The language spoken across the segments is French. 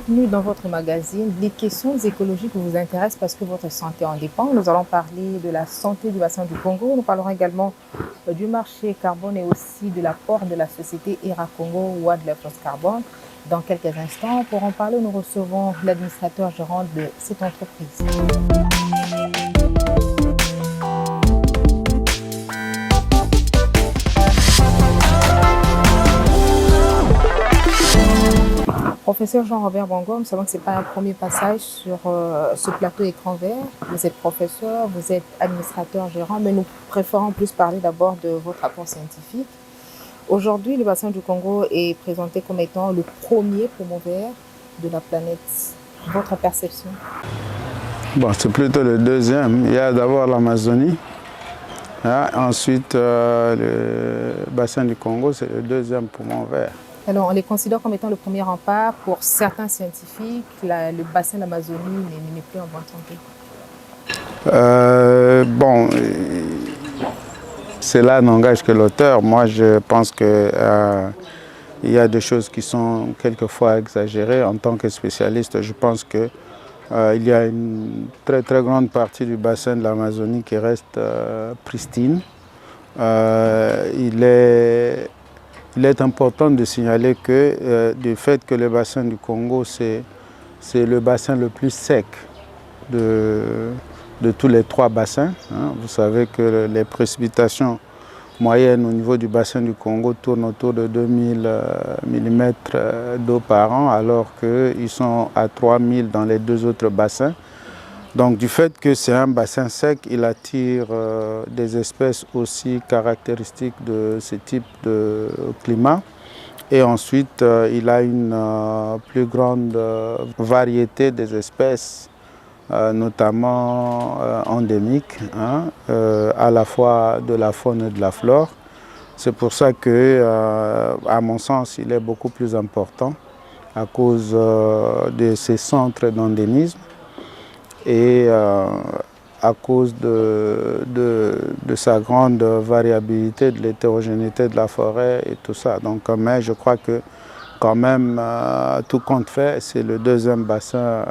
contenu dans votre magazine, les questions écologiques vous intéressent parce que votre santé en dépend. Nous allons parler de la santé du bassin du Congo. Nous parlerons également du marché carbone et aussi de l'apport de la société ERA Congo Wildlife Carbone. Dans quelques instants, pour en parler, nous recevons l'administrateur gérant de cette entreprise. Professeur Jean-Robert Bongo, nous savons que ce n'est pas un premier passage sur ce plateau écran vert. Vous êtes professeur, vous êtes administrateur gérant, mais nous préférons plus parler d'abord de votre apport scientifique. Aujourd'hui, le bassin du Congo est présenté comme étant le premier poumon vert de la planète. Votre perception? Bon, c'est plutôt le deuxième. Il y a d'abord l'Amazonie. Ensuite, le bassin du Congo, c'est le deuxième poumon vert. Alors, on les considère comme étant le premier rempart. Pour certains scientifiques, le bassin de l'Amazonie n'est plus en bonne santé. Bon, cela n'engage que l'auteur. Moi, je pense qu'il y a des choses qui sont quelquefois exagérées. En tant que spécialiste, je pense qu'il y a une très très grande partie du bassin de l'Amazonie qui reste pristine. Il est important de signaler que du fait que le bassin du Congo, c'est le bassin le plus sec de tous les trois bassins. Vous savez que les précipitations moyennes au niveau du bassin du Congo tournent autour de 2000 mm d'eau par an, alors qu'ils sont à 3000 dans les deux autres bassins. Donc du fait que c'est un bassin sec, il attire des espèces aussi caractéristiques de ce type de climat. Et ensuite, il a une plus grande variété des espèces, notamment endémiques, à la fois de la faune et de la flore. C'est pour ça que, à mon sens, il est beaucoup plus important à cause de ces centres d'endémisme et à cause de sa grande variabilité, de l'hétérogénéité de la forêt et tout ça. Donc, mais je crois que quand même, tout compte fait, c'est le deuxième bassin,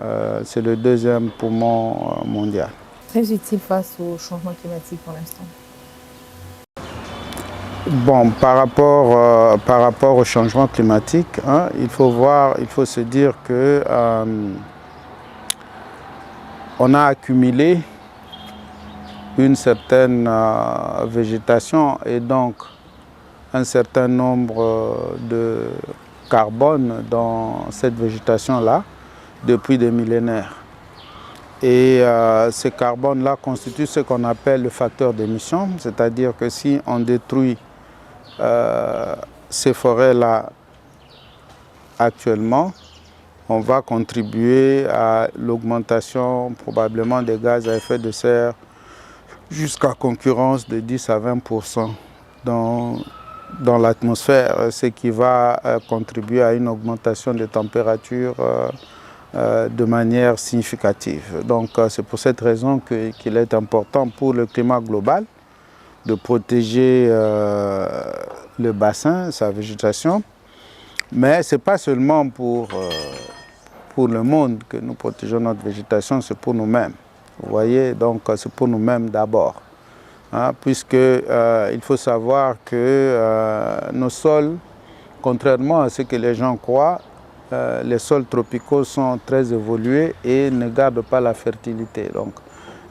c'est le deuxième poumon mondial. Très utile face au changement climatique pour l'instant. Bon, par rapport au changement climatique, il faut se dire que on a accumulé une certaine végétation et donc un certain nombre de carbone dans cette végétation-là depuis des millénaires. Et ce carbone-là constitue ce qu'on appelle le facteur d'émission, c'est-à-dire que si on détruit ces forêts-là actuellement, on va contribuer à l'augmentation probablement des gaz à effet de serre jusqu'à concurrence de 10 à 20% dans l'atmosphère, ce qui va contribuer à une augmentation des températures de manière significative. Donc c'est pour cette raison qu'il est important pour le climat global de protéger le bassin, sa végétation, mais ce n'est pas seulement pour le monde que nous protégeons notre végétation, c'est pour nous-mêmes. Vous voyez, donc c'est pour nous-mêmes d'abord. Puisqu'il faut savoir que nos sols, contrairement à ce que les gens croient, les sols tropicaux sont très évolués et ne gardent pas la fertilité. Donc,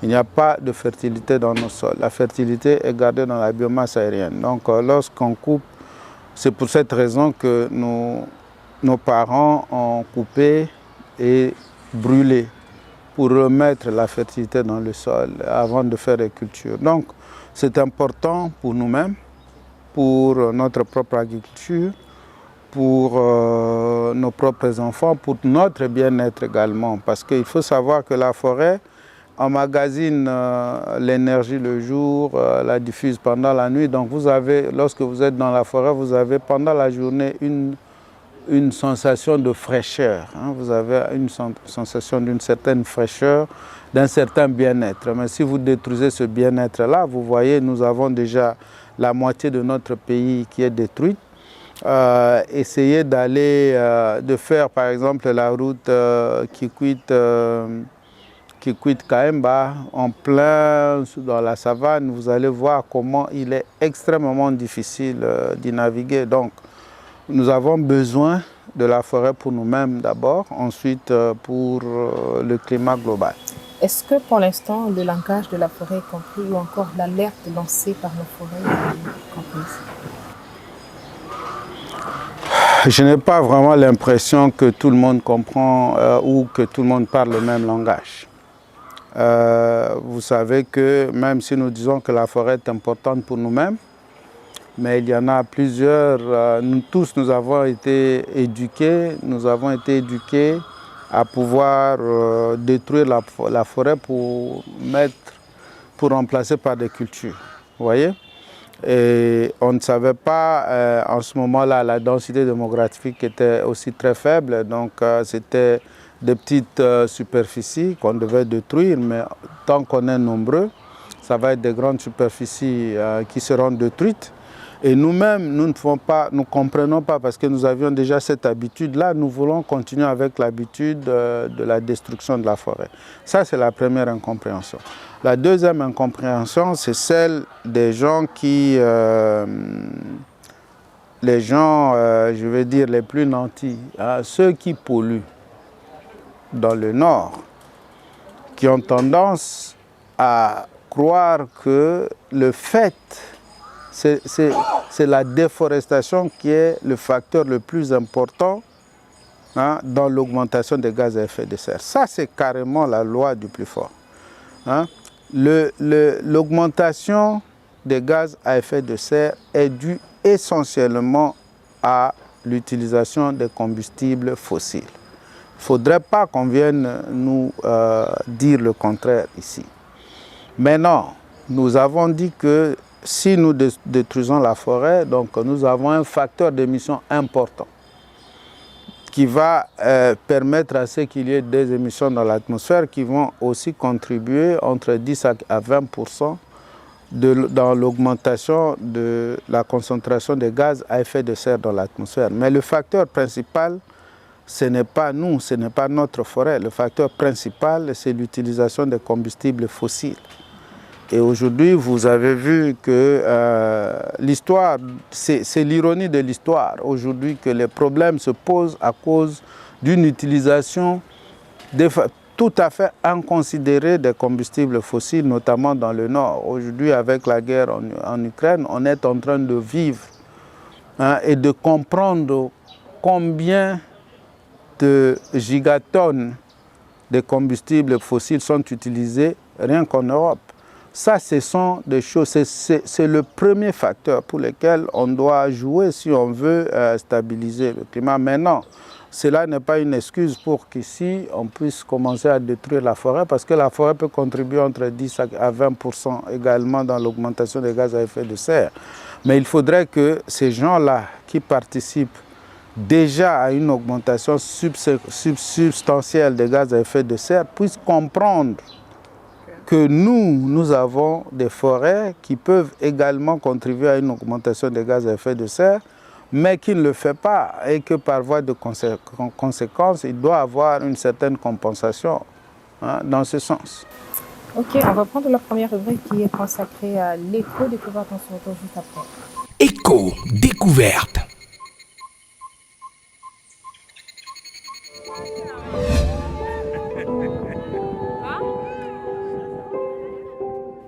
il n'y a pas de fertilité dans nos sols. La fertilité est gardée dans la biomasse aérienne. Donc, lorsqu'on coupe, c'est pour cette raison que nos parents ont coupé et brûlé pour remettre la fertilité dans le sol avant de faire les cultures. Donc, c'est important pour nous-mêmes, pour notre propre agriculture, pour nos propres enfants, pour notre bien-être également. Parce qu'il faut savoir que la forêt emmagasine l'énergie le jour, la diffuse pendant la nuit. Donc vous avez, lorsque vous êtes dans la forêt, vous avez pendant la journée une sensation de fraîcheur. Vous avez une sensation d'une certaine fraîcheur, d'un certain bien-être. Mais si vous détruisez ce bien-être-là, vous voyez, nous avons déjà la moitié de notre pays qui est détruite. essayer de faire par exemple la route qui quitte Kaemba en plein dans la savane. Vous allez voir comment il est extrêmement difficile d'y naviguer. Donc nous avons besoin de la forêt pour nous-mêmes d'abord, ensuite pour le climat global. Est-ce que pour l'instant le langage de la forêt est compris ou encore l'alerte lancée par nos forêts est comprise? Je n'ai pas vraiment l'impression que tout le monde comprend ou que tout le monde parle le même langage. Vous savez que même si nous disons que la forêt est importante pour nous-mêmes, mais il y en a plusieurs, nous tous nous avons été éduqués à pouvoir détruire la forêt pour remplacer par des cultures, vous voyez? Et on ne savait pas en ce moment-là la densité démographique était aussi très faible, donc c'était des petites superficies qu'on devait détruire, mais tant qu'on est nombreux, ça va être des grandes superficies qui seront détruites. Et nous-mêmes, nous ne comprenons pas parce que nous avions déjà cette habitude-là, nous voulons continuer avec l'habitude de la destruction de la forêt. Ça, c'est la première incompréhension. La deuxième incompréhension, c'est celle des gens je vais dire, les plus nantis, hein, ceux qui polluent dans le nord, qui ont tendance à croire que le fait, c'est la déforestation qui est le facteur le plus important hein, dans l'augmentation des gaz à effet de serre. Ça, c'est carrément la loi du plus fort. Hein. L'augmentation des gaz à effet de serre est due essentiellement à l'utilisation des combustibles fossiles. Il ne faudrait pas qu'on vienne nous dire le contraire ici. Maintenant, nous avons dit que si nous détruisons la forêt, donc nous avons un facteur d'émission important qui va permettre à ce qu'il y ait des émissions dans l'atmosphère qui vont aussi contribuer entre 10 à 20% dans l'augmentation de la concentration des gaz à effet de serre dans l'atmosphère. Mais le facteur principal, ce n'est pas nous, ce n'est pas notre forêt. Le facteur principal, c'est l'utilisation des combustibles fossiles. Et aujourd'hui, vous avez vu que l'histoire, c'est l'ironie de l'histoire. Aujourd'hui, que les problèmes se posent à cause d'une utilisation tout à fait inconsidérée des combustibles fossiles, notamment dans le Nord. Aujourd'hui, avec la guerre en Ukraine, on est en train de vivre hein, et de comprendre combien de gigatonnes de combustibles fossiles sont utilisés rien qu'en Europe. Ça, ce sont des choses, c'est le premier facteur pour lequel on doit jouer si on veut stabiliser le climat. Maintenant, cela n'est pas une excuse pour qu'ici, on puisse commencer à détruire la forêt, parce que la forêt peut contribuer entre 10 à 20% également dans l'augmentation des gaz à effet de serre. Mais il faudrait que ces gens-là qui participent déjà à une augmentation substantielle des gaz à effet de serre puissent comprendre que nous avons des forêts qui peuvent également contribuer à une augmentation des gaz à effet de serre, mais qui ne le fait pas et que par voie de conséquence, il doit avoir une certaine compensation hein, dans ce sens. Ok, on va prendre la première rubrique qui est consacrée à l'éco-découverte. On se retrouve juste après. Éco-découverte.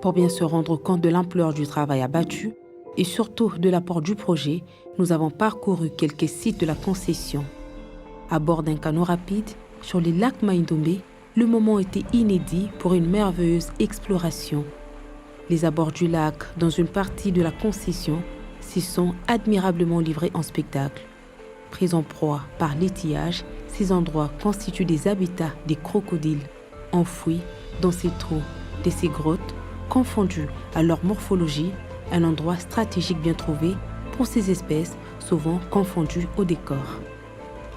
Pour bien se rendre compte de l'ampleur du travail abattu et surtout de l'apport du projet, nous avons parcouru quelques sites de la concession. À bord d'un canot rapide, sur les lacs Maïndombe, le moment était inédit pour une merveilleuse exploration. Les abords du lac, dans une partie de la concession, s'y sont admirablement livrés en spectacle. Pris en proie par l'étillage, ces endroits constituent des habitats des crocodiles, enfouis dans ces trous, de ces grottes, confondus à leur morphologie, un endroit stratégique bien trouvé pour ces espèces souvent confondues au décor.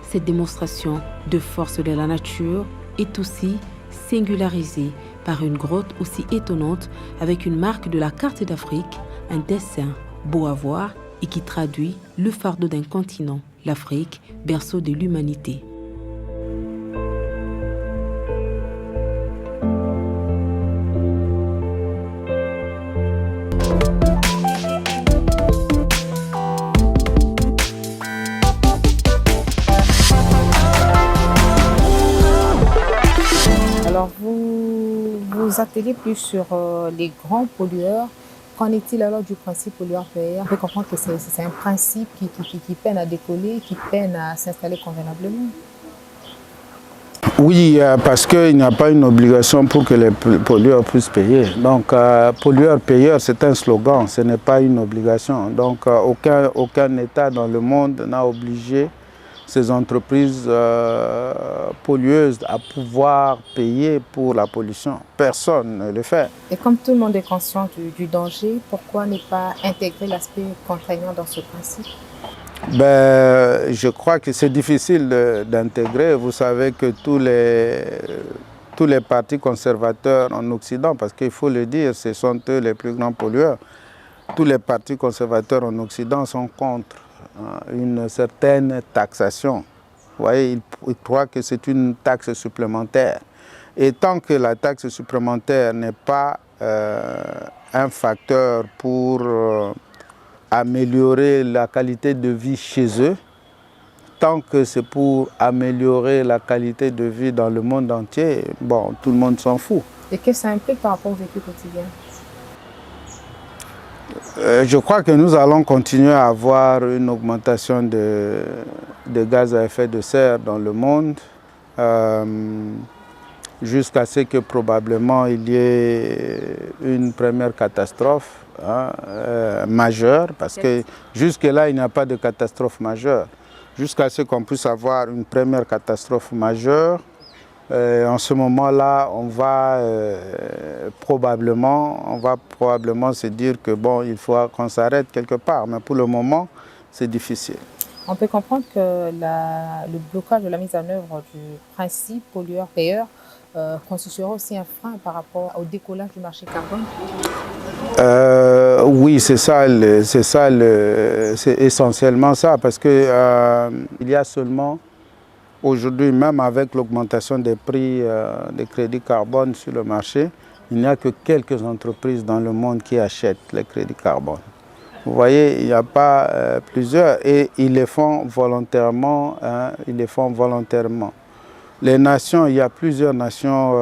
Cette démonstration de force de la nature est aussi singularisée par une grotte aussi étonnante avec une marque de la carte d'Afrique, un dessin beau à voir et qui traduit le fardeau d'un continent, l'Afrique, berceau de l'humanité. Alors, vous attelez plus sur les grands pollueurs. Qu'en est-il alors du principe pollueur-payeur? On peut comprendre que c'est un principe qui peine à décoller, qui peine à s'installer convenablement. Oui, parce qu'il n'y a pas une obligation pour que les pollueurs puissent payer. Donc, pollueur-payeur, c'est un slogan, ce n'est pas une obligation. Donc, aucun État dans le monde n'a obligé ces entreprises pollueuses à pouvoir payer pour la pollution. Personne ne le fait. Et comme tout le monde est conscient du danger, pourquoi ne pas intégrer l'aspect contraignant dans ce principe? Je crois que c'est difficile d'intégrer. Vous savez que tous les partis conservateurs en Occident, parce qu'il faut le dire, ce sont eux les plus grands pollueurs, tous les partis conservateurs en Occident sont contre une certaine taxation. Vous voyez, ils croient que c'est une taxe supplémentaire. Et tant que la taxe supplémentaire n'est pas un facteur pour améliorer la qualité de vie chez eux, tant que c'est pour améliorer la qualité de vie dans le monde entier, bon, tout le monde s'en fout. Et qu'est-ce que ça implique par rapport au vécu quotidien? Je crois que nous allons continuer à avoir une augmentation de gaz à effet de serre dans le monde jusqu'à ce que probablement il y ait une première catastrophe majeure, parce que jusque-là il n'y a pas de catastrophe majeure. Jusqu'à ce qu'on puisse avoir une première catastrophe majeure, en ce moment-là, on va probablement se dire que bon, il faut qu'on s'arrête quelque part. Mais pour le moment, c'est difficile. On peut comprendre que le blocage de la mise en œuvre du principe pollueur-payeur constituera aussi un frein par rapport au décollage du marché carbone. Oui, c'est essentiellement ça, parce que il y a seulement aujourd'hui, même avec l'augmentation des prix des crédits carbone sur le marché, il n'y a que quelques entreprises dans le monde qui achètent les crédits carbone. Vous voyez, il n'y a pas plusieurs, et ils les font volontairement. Les nations, il y a plusieurs nations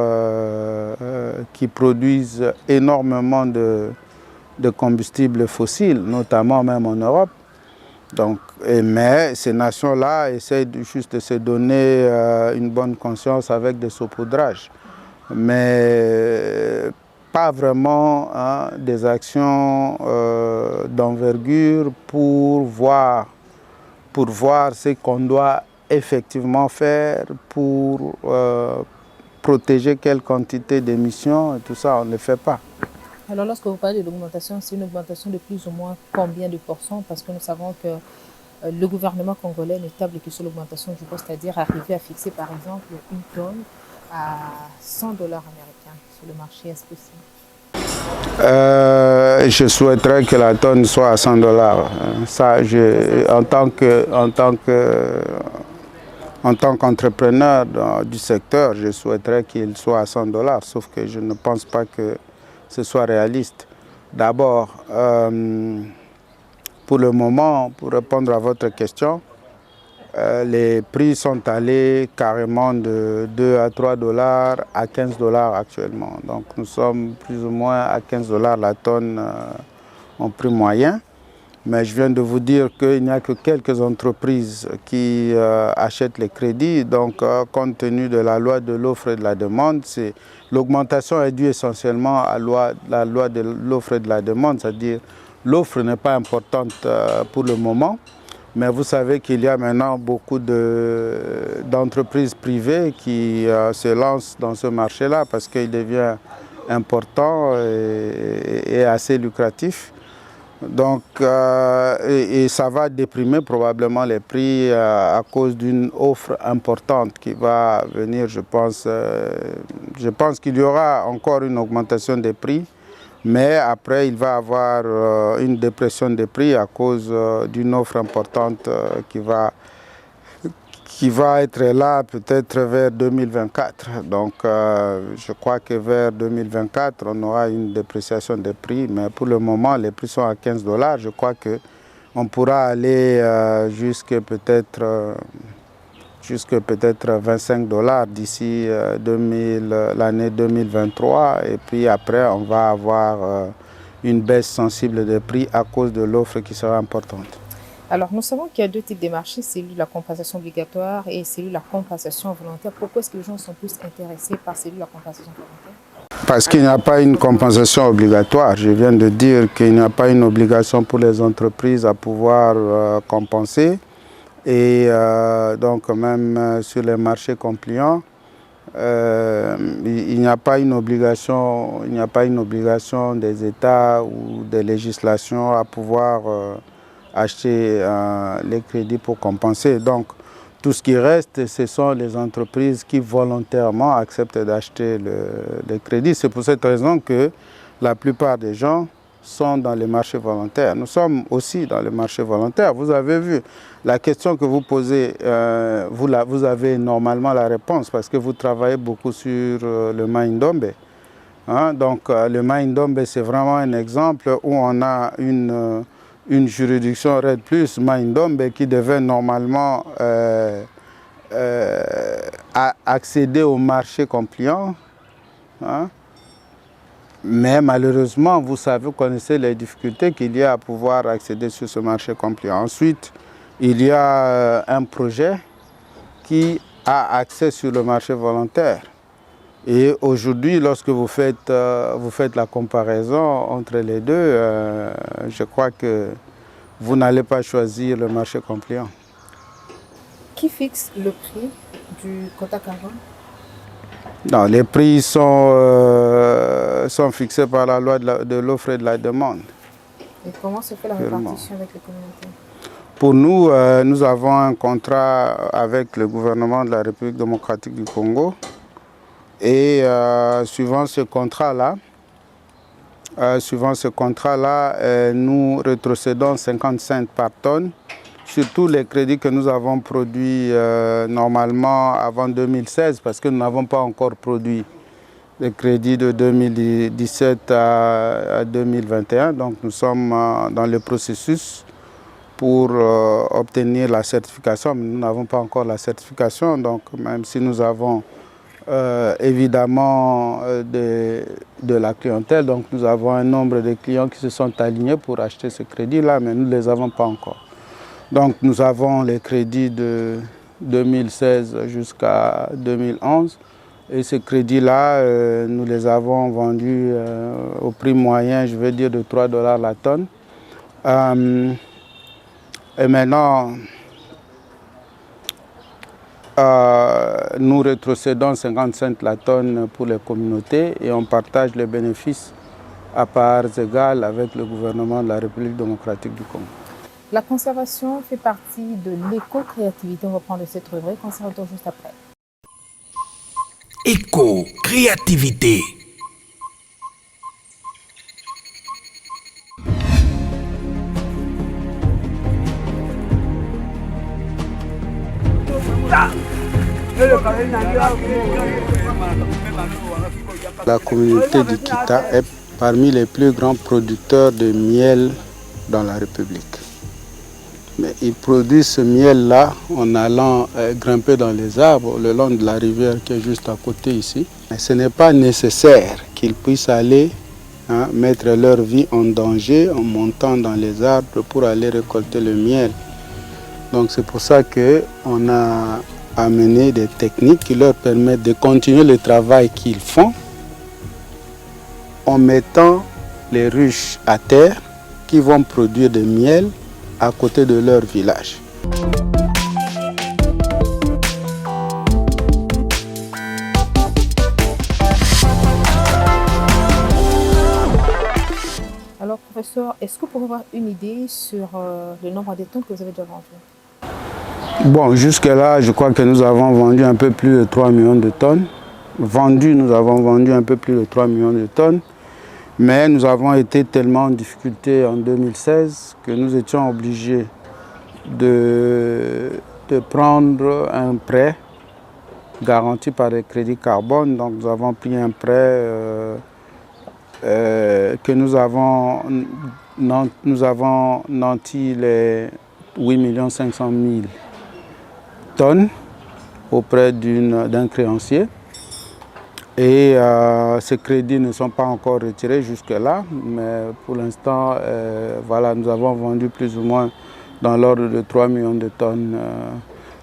qui produisent énormément de combustibles fossiles, notamment même en Europe. Donc, mais ces nations-là essayent juste de se donner une bonne conscience avec des saupoudrages, mais pas vraiment des actions d'envergure pour voir ce qu'on doit effectivement faire pour protéger quelle quantité d'émissions, et tout ça, on ne le fait pas. Alors, lorsque vous parlez de l'augmentation, c'est une augmentation de plus ou moins combien de pourcents? Parce que nous savons que le gouvernement congolais ne table que sur l'augmentation du coût, c'est-à-dire arriver à fixer par exemple une tonne à $100 américains sur le marché. Est-ce possible? Je souhaiterais que la tonne soit à $100. Ça, en tant qu'entrepreneur du secteur, je souhaiterais qu'il soit à $100, sauf que je ne pense pas que ce soit réaliste. D'abord, pour le moment, pour répondre à votre question, les prix sont allés carrément de $2 à $3 à $15 actuellement. Donc nous sommes plus ou moins à $15 la tonne en prix moyen. Mais je viens de vous dire qu'il n'y a que quelques entreprises qui achètent les crédits. Donc, compte tenu de la loi de l'offre et de la demande, l'augmentation est due essentiellement à la loi de l'offre et de la demande. C'est-à-dire l'offre n'est pas importante pour le moment. Mais vous savez qu'il y a maintenant beaucoup d'entreprises privées qui se lancent dans ce marché-là parce qu'il devient important et assez lucratif. Donc, et ça va déprimer probablement les prix à cause d'une offre importante qui va venir, je pense qu'il y aura encore une augmentation des prix Mais après, il va y avoir une dépression des prix à cause d'une offre importante qui va être là peut-être vers 2024. Donc je crois que vers 2024, on aura une dépréciation des prix. Mais pour le moment, les prix sont à 15 $. Je crois qu'on pourra aller jusque peut-être 25 $ d'ici l'année 2023. Et puis après, on va avoir une baisse sensible des prix à cause de l'offre qui sera importante. Alors, nous savons qu'il y a deux types de marchés, celui de la compensation obligatoire et celui de la compensation volontaire. Pourquoi est-ce que les gens sont plus intéressés par celui de la compensation volontaire? Parce qu'il n'y a pas une compensation obligatoire. Je viens de dire qu'il n'y a pas une obligation pour les entreprises à pouvoir compenser. Et donc même sur les marchés compliants, il n'y a pas une obligation, des États ou des législations à pouvoir acheter les crédits pour compenser. Donc tout ce qui reste, ce sont les entreprises qui volontairement acceptent d'acheter les crédits. C'est pour cette raison que la plupart des gens sont dans les marchés volontaires. Nous sommes aussi dans les marchés volontaires. Vous avez vu, la question que vous posez, vous avez normalement la réponse parce que vous travaillez beaucoup sur le Maïndombe. Hein? Donc le Maïndombe, c'est vraiment un exemple où on a une juridiction RED+, Maïndombe, qui devait normalement accéder au marché compliant. Hein? Mais malheureusement, vous connaissez les difficultés qu'il y a à pouvoir accéder sur ce marché compliant. Ensuite, il y a un projet qui a accès sur le marché volontaire. Et aujourd'hui, lorsque vous faites la comparaison entre les deux, je crois que vous n'allez pas choisir le marché compliant. Qui fixe le prix du quota carbone? Non, les prix sont fixés par la loi de l'offre et de la demande. Et comment se fait la répartition avec les communautés? Pour nous, nous avons un contrat avec le gouvernement de la République démocratique du Congo. Et suivant ce contrat-là, nous rétrocédons 50 cents par tonne sur tous les crédits que nous avons produits normalement avant 2016, parce que nous n'avons pas encore produit les crédits de 2017 à 2021. Donc nous sommes dans le processus pour obtenir la certification, mais nous n'avons pas encore la certification. Donc même si nous avons évidemment de la clientèle, donc nous avons un nombre de clients qui se sont alignés pour acheter ce crédit-là, mais nous ne les avons pas encore. Donc nous avons les crédits de 2016 jusqu'à 2011 et ces crédits-là, nous les avons vendus au prix moyen, je veux dire de 3 $ la tonne. Et maintenant, nous rétrocédons 50 cents la tonne pour les communautés et on partage les bénéfices à parts égales avec le gouvernement de la République démocratique du Congo. La conservation fait partie de l'éco-créativité. On va prendre cette rubrique, on se retrouve juste après. Éco-créativité. La communauté d'Ikita est parmi les plus grands producteurs de miel dans la République. Mais ils produisent ce miel-là en allant grimper dans les arbres le long de la rivière qui est juste à côté ici. Mais ce n'est pas nécessaire qu'ils puissent aller mettre leur vie en danger en montant dans les arbres pour aller récolter le miel. Donc c'est pour ça qu'on a amené des techniques qui leur permettent de continuer le travail qu'ils font en mettant les ruches à terre qui vont produire du miel à côté de leur village. Alors professeur, est-ce que vous pouvez avoir une idée sur le nombre de tonnes que vous avez déjà vendues? Bon, jusque-là, je crois que nous avons vendu un peu plus de 3 millions de tonnes. Nous avons vendu un peu plus de 3 millions de tonnes. Mais nous avons été tellement en difficulté en 2016 que nous étions obligés de prendre un prêt garanti par les crédits carbone. Donc nous avons pris un prêt que nous avons nanti les 8 500 000 tonnes auprès d'un créancier. Et ces crédits ne sont pas encore retirés jusque-là, mais pour l'instant, voilà, nous avons vendu plus ou moins dans l'ordre de 3 millions de tonnes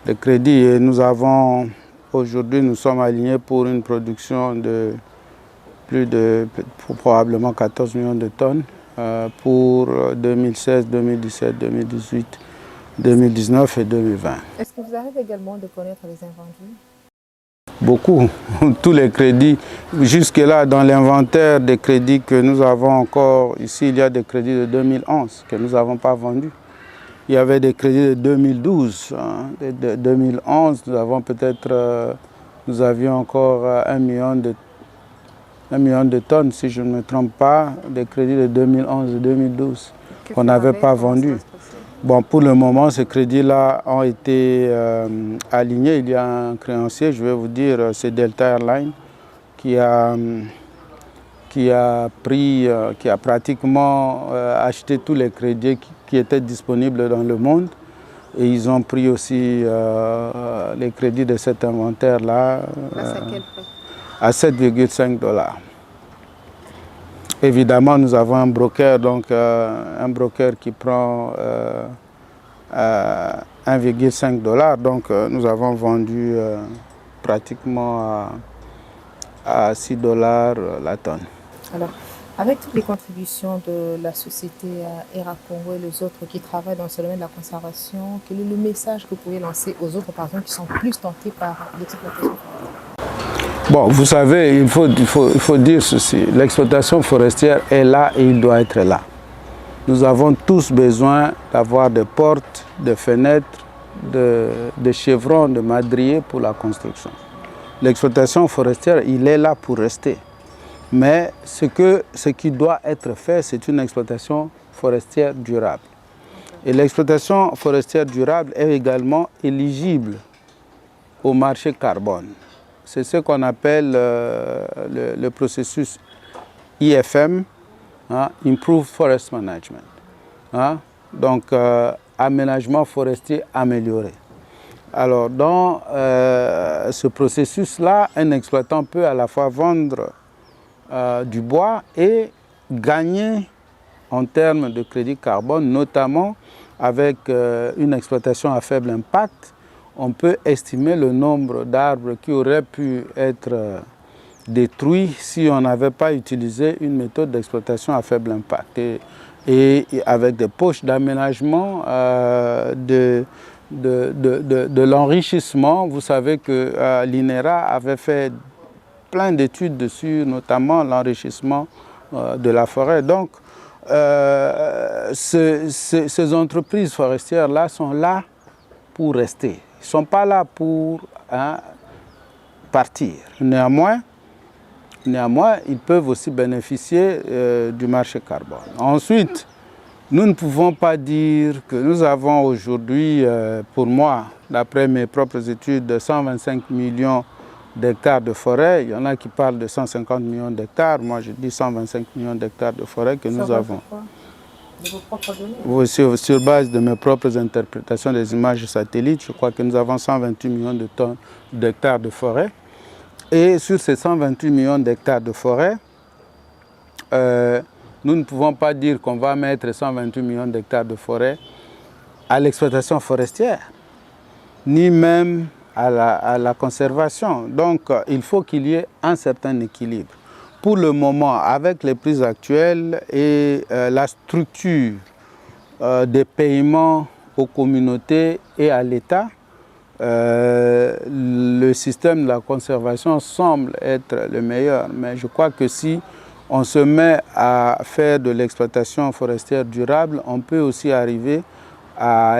de crédits. Et nous avons, aujourd'hui, nous sommes alignés pour une production de probablement 14 millions de tonnes pour 2016, 2017, 2018, 2019 et 2020. Est-ce que vous arrivez également de connaître les invendus? Beaucoup, tous les crédits. Jusque-là, dans l'inventaire des crédits que nous avons encore, ici, il y a des crédits de 2011 que nous n'avons pas vendus. Il y avait des crédits de 2012. De 2011, nous avons nous avions encore 1 million de tonnes, si je ne me trompe pas, des crédits de 2011 et 2012 qu'on n'avait pas vendus. Bon, pour le moment, ces crédits-là ont été alignés. Il y a un créancier, je vais vous dire, c'est Delta Airlines, qui a pratiquement acheté tous les crédits qui étaient disponibles dans le monde. Et ils ont pris aussi les crédits de cet inventaire-là à 7,5 $. Évidemment, nous avons un broker, donc un broker qui prend 1,5 $. Donc nous avons vendu pratiquement à 6 $ la tonne. Alors, avec toutes les contributions de la société ERA Congo et les autres qui travaillent dans ce domaine de la conservation, quel est le message que vous pouvez lancer aux autres personnes qui sont plus tentées par l'exploitation forestière? Bon, vous savez, il faut dire ceci. L'exploitation forestière est là et il doit être là. Nous avons tous besoin d'avoir des portes, des fenêtres, des chevrons, de madriers pour la construction. L'exploitation forestière, il est là pour rester. Mais ce qui doit être fait, c'est une exploitation forestière durable. Et l'exploitation forestière durable est également éligible au marché carbone. C'est ce qu'on appelle le processus IFM, Improved Forest Management. Donc, aménagement forestier amélioré. Alors, dans ce processus-là, un exploitant peut à la fois vendre du bois et gagner en termes de crédit carbone, notamment avec une exploitation à faible impact. On peut estimer le nombre d'arbres qui auraient pu être détruits si on n'avait pas utilisé une méthode d'exploitation à faible impact. Et avec des poches d'aménagement, de l'enrichissement. Vous savez que l'INERA avait fait plein d'études dessus, notamment l'enrichissement de la forêt. Donc, ces entreprises forestières-là sont là pour rester. Ils ne sont pas là pour partir. Néanmoins, ils peuvent aussi bénéficier du marché carbone. Ensuite, nous ne pouvons pas dire que nous avons aujourd'hui, pour moi, d'après mes propres études, 125 millions d'hectares de forêt. Il y en a qui parlent de 150 millions d'hectares. Moi, je dis 125 millions d'hectares de forêt que nous avons. De vos propres données? Oui, sur base de mes propres interprétations des images satellites, je crois que nous avons 128 millions d'hectares de forêt. Et sur ces 128 millions d'hectares de forêt, nous ne pouvons pas dire qu'on va mettre 128 millions d'hectares de forêt à l'exploitation forestière, ni même à la conservation. Donc, il faut qu'il y ait un certain équilibre. Pour le moment, avec les prises actuelles et la structure des paiements aux communautés et à l'État, le système de la conservation semble être le meilleur. Mais je crois que si on se met à faire de l'exploitation forestière durable, on peut aussi arriver à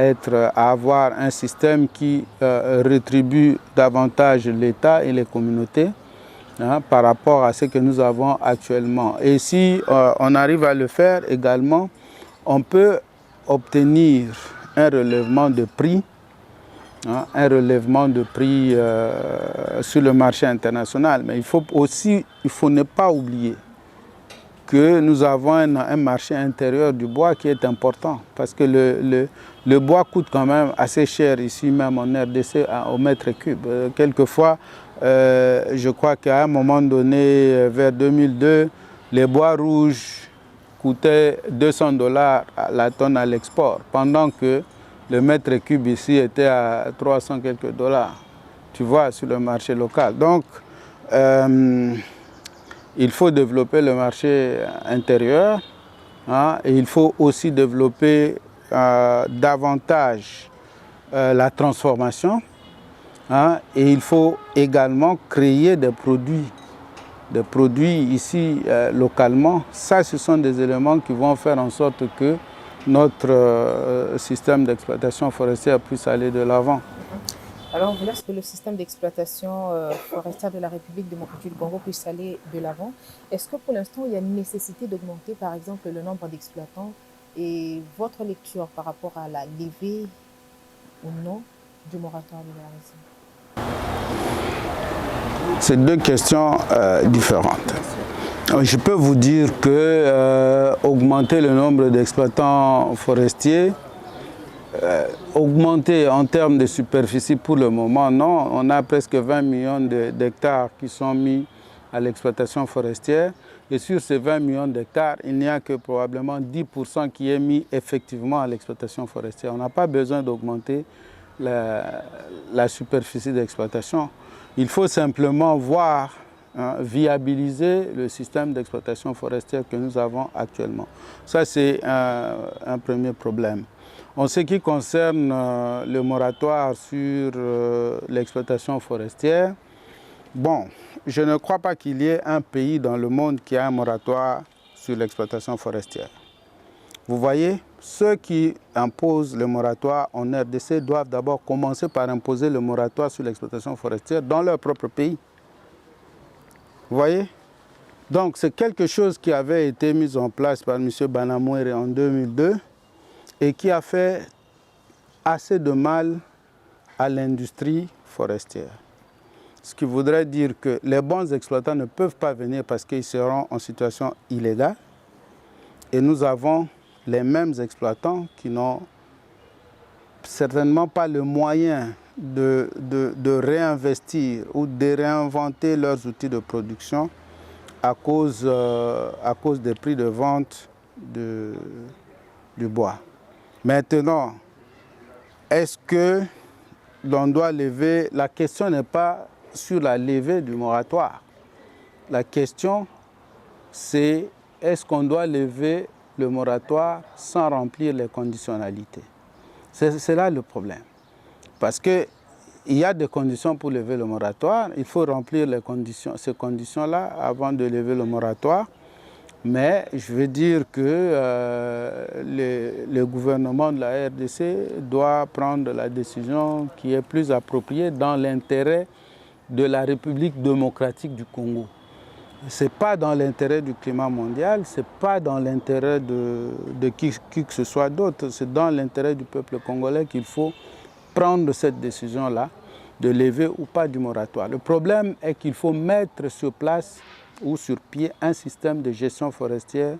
avoir un système qui rétribue davantage l'État et les communautés par rapport à ce que nous avons actuellement. Et si on arrive à le faire également, on peut obtenir un relèvement de prix, un relèvement de prix sur le marché international. Mais il faut ne pas oublier que nous avons un marché intérieur du bois qui est important, parce que le bois coûte quand même assez cher ici même en RDC au mètre cube. Quelquefois, je crois qu'à un moment donné, vers 2002, les bois rouges coûtaient $200 la tonne à l'export, pendant que le mètre cube ici était à 300 quelques dollars, tu vois, sur le marché local. Donc, il faut développer le marché intérieur, et il faut aussi développer davantage la transformation, et il faut également créer des produits ici localement. Ça, ce sont des éléments qui vont faire en sorte que notre système d'exploitation forestière puisse aller de l'avant. Alors, vous voulez que le système d'exploitation forestière de la République démocratique du Congo puisse aller de l'avant. Est-ce que pour l'instant, il y a une nécessité d'augmenter, par exemple, le nombre d'exploitants et votre lecture par rapport à la levée ou non du moratoire de la réserve? C'est deux questions différentes. Je peux vous dire que augmenter le nombre d'exploitants forestiers, augmenter en termes de superficie pour le moment, non. On a presque 20 millions d'hectares qui sont mis à l'exploitation forestière. Et sur ces 20 millions d'hectares, il n'y a que probablement 10% qui est mis effectivement à l'exploitation forestière. On n'a pas besoin d'augmenter la superficie d'exploitation. Il faut simplement voir, viabiliser le système d'exploitation forestière que nous avons actuellement. Ça, c'est un premier problème. En ce qui concerne le moratoire sur l'exploitation forestière, bon, je ne crois pas qu'il y ait un pays dans le monde qui a un moratoire sur l'exploitation forestière. Vous voyez, ceux qui imposent le moratoire en RDC doivent d'abord commencer par imposer le moratoire sur l'exploitation forestière dans leur propre pays. Vous voyez? Donc c'est quelque chose qui avait été mis en place par M. Banamouere en 2002 et qui a fait assez de mal à l'industrie forestière. Ce qui voudrait dire que les bons exploitants ne peuvent pas venir parce qu'ils seront en situation illégale. Et nous avons les mêmes exploitants qui n'ont certainement pas le moyen de réinvestir ou de réinventer leurs outils de production à cause des prix de vente du bois. Maintenant, est-ce que l'on doit lever? La question n'est pas sur la levée du moratoire. La question, c'est est-ce qu'on doit lever le moratoire sans remplir les conditionnalités? C'est là le problème. Parce qu'il y a des conditions pour lever le moratoire. Il faut remplir ces conditions-là avant de lever le moratoire. Mais je veux dire que le gouvernement de la RDC doit prendre la décision qui est plus appropriée dans l'intérêt de la République démocratique du Congo. Ce n'est pas dans l'intérêt du climat mondial, ce n'est pas dans l'intérêt de qui que ce soit d'autre, c'est dans l'intérêt du peuple congolais qu'il faut prendre cette décision-là de lever ou pas du moratoire. Le problème est qu'il faut mettre sur place ou sur pied un système de gestion forestière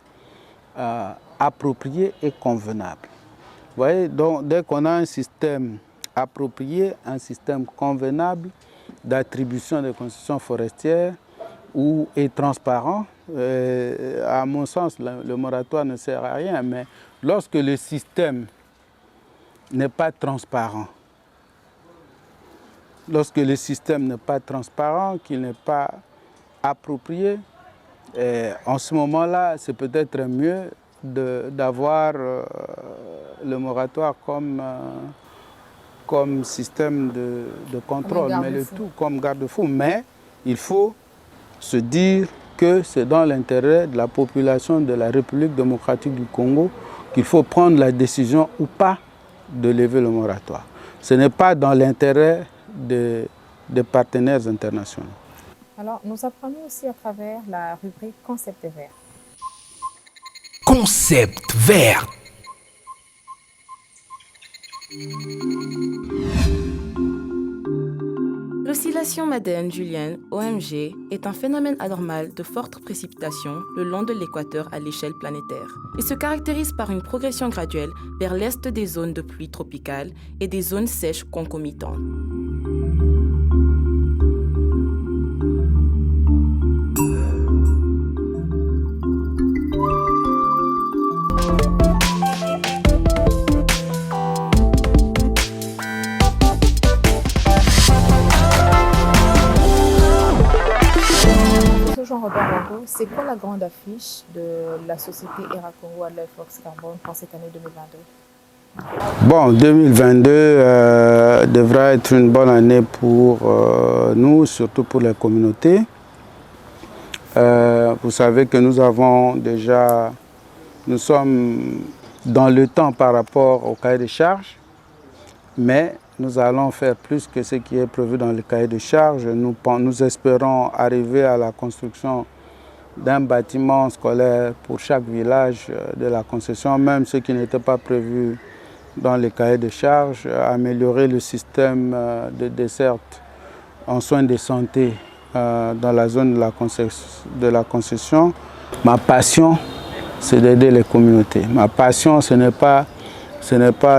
approprié et convenable. Vous voyez, donc dès qu'on a un système approprié, un système convenable d'attribution des concessions forestières et transparent, à mon sens, le moratoire ne sert à rien, mais lorsque le système n'est pas transparent, qu'il n'est pas approprié, en ce moment-là, c'est peut-être mieux d'avoir le moratoire comme système de contrôle, mais le tout comme garde-fou. Mais il faut se dire que c'est dans l'intérêt de la population de la République démocratique du Congo qu'il faut prendre la décision ou pas de lever le moratoire. Ce n'est pas dans l'intérêt des partenaires internationaux. Alors, nous apprenons aussi à travers la rubrique Concept vert. Concept vert. L'oscillation Madden-Julienne, OMG, est un phénomène anormal de fortes précipitations le long de l'équateur à l'échelle planétaire. Il se caractérise par une progression graduelle vers l'est des zones de pluie tropicales et des zones sèches concomitantes. Jean-Robert Bongo, c'est quoi la grande affiche de la société ERA Congo Wildlife Works Carbone pour cette année 2022? Bon, 2022 devra être une bonne année pour nous, surtout pour les communautés. Vous savez que nous sommes dans le temps par rapport au cahier de charges, mais nous allons faire plus que ce qui est prévu dans le cahier de charges. Nous espérons arriver à la construction d'un bâtiment scolaire pour chaque village de la concession, même ce qui n'était pas prévu dans le cahier de charges, améliorer le système de desserte en soins de santé dans la zone de la concession. Ma passion, c'est d'aider les communautés. Ma passion, ce n'est pas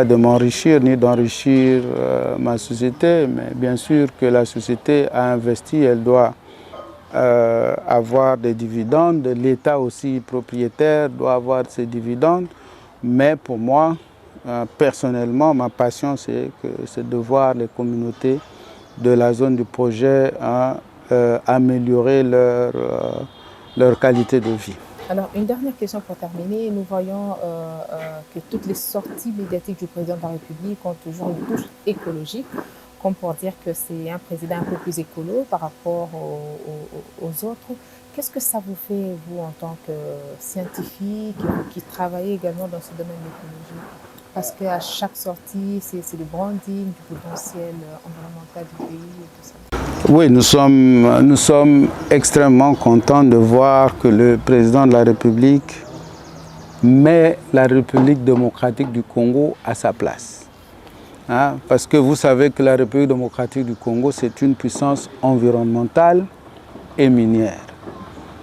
de m'enrichir ni d'enrichir ma société, mais bien sûr que la société a investi, elle doit avoir des dividendes. L'État aussi propriétaire doit avoir ses dividendes. Mais pour moi, personnellement, ma passion, c'est de voir les communautés de la zone du projet améliorer leur qualité de vie. Alors, une dernière question pour terminer. Nous voyons que toutes les sorties médiatiques du président de la République ont toujours une touche écologique, comme pour dire que c'est un président un peu plus écolo par rapport aux autres. Qu'est-ce que ça vous fait, vous, en tant que scientifique, qui travaillez également dans ce domaine de l'écologie? Parce qu'à chaque sortie, c'est le branding du potentiel environnemental du pays et tout ça. Oui, nous sommes extrêmement contents de voir que le président de la République met la République démocratique du Congo à sa place. Parce que vous savez que la République démocratique du Congo, c'est une puissance environnementale et minière.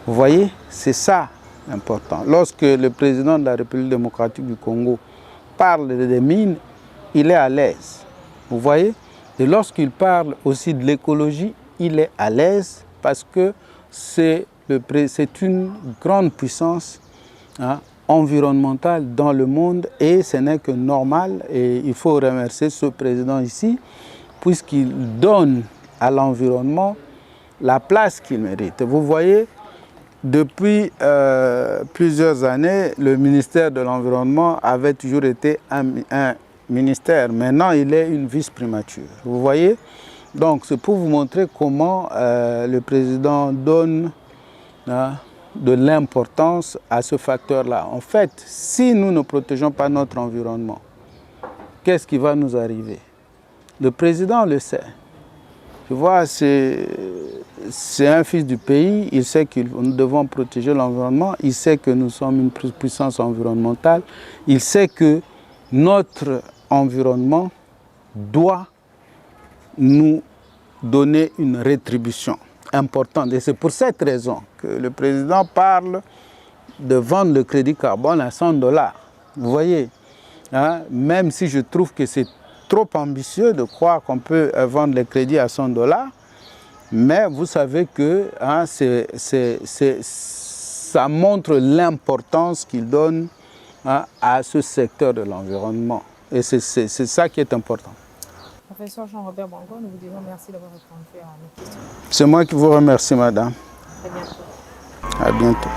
Vous voyez, c'est ça l'important. Lorsque le président de la République démocratique du Congo parle des mines, il est à l'aise. Vous voyez? Et lorsqu'il parle aussi de l'écologie, il est à l'aise parce que c'est une grande puissance environnementale dans le monde et ce n'est que normal. Et il faut remercier ce président ici puisqu'il donne à l'environnement la place qu'il mérite. Vous voyez, depuis plusieurs années, le ministère de l'Environnement avait toujours été un ministère. Maintenant, il est une vice-primature. Vous voyez? Donc, c'est pour vous montrer comment le président donne de l'importance à ce facteur-là. En fait, si nous ne protégeons pas notre environnement, qu'est-ce qui va nous arriver? Le président le sait. Tu vois, c'est un fils du pays, il sait que nous devons protéger l'environnement, il sait que nous sommes une puissance environnementale, il sait que notre environnement doit nous donner une rétribution importante. Et c'est pour cette raison que le président parle de vendre le crédit carbone à $100. Vous voyez, même si je trouve que c'est trop ambitieux de croire qu'on peut vendre les crédits à $100, mais vous savez que ça montre l'importance qu'il donne à ce secteur de l'environnement. Et c'est ça qui est important. Professeur Jean-Robert Bongo, nous vous disons merci d'avoir répondu à nos questions. C'est moi qui vous remercie, madame. À très bientôt. À bientôt.